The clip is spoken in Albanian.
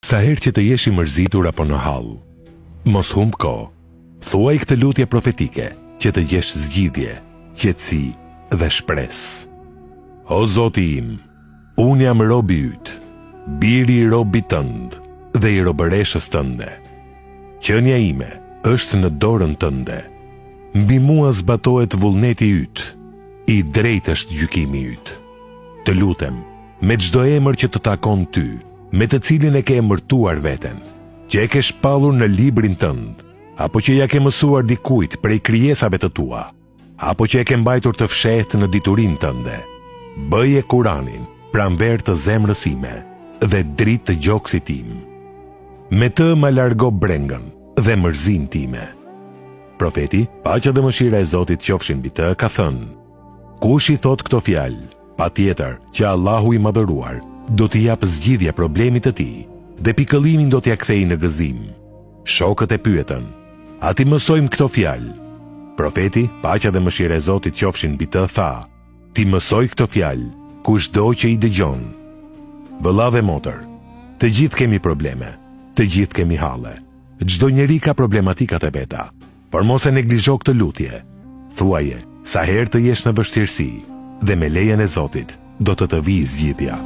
Sa herë që të jesh i mërzitur apo në hall, mos humb kohë. Thuaj këtë lutje profetike që të jesh zgjidhje, qetësi dhe shpresë. O Zoti im, unë jam robi yt, biri i robit tënd dhe i robëreshës tënde. Qenia ime është në dorën tënde. Mbi mua zbatohet vullneti yt, i drejtë është gjykimi yt. Të lutem, me çdo emër që të takon ty, me të cilin e ke emërtuar veten, që e ke shpallur në librin tënd, apo që ja ke mësuar dikujt prej krijesave të tua, apo që e ke mbajtur të fshehtë në diturinë tënde, bëje Kuranin pranver të zemrës ime dhe dritë të gjoksit tim. Me të ma largo brengën dhe mërzin time. Profeti, paqja dhe mëshira e Zotit qofshin mbi të, ka thënë: kush i thot këto fjalë, patjetër që Allahu i madhëruar do t'i jap zgjidhje problemit të tij dhe pikëllimin do t'ia kthejë në gëzim. Shokët e pyetën: a ti mësojmë këto fjalë? Profeti, paqja dhe mëshira e Zotit qofshin mbi të, tha: ti mësoj këto fjalë kushdo që i dëgjon. Vëlla dhe motër, të gjithë kemi probleme, të gjithë kemi halle. Çdo njeri ka problematikat e veta, por mos e neglizho këtë lutje. Thuaje sa herë të jesh në vështirësi, dhe me lejen e Zotit do të vijë zgjidhja.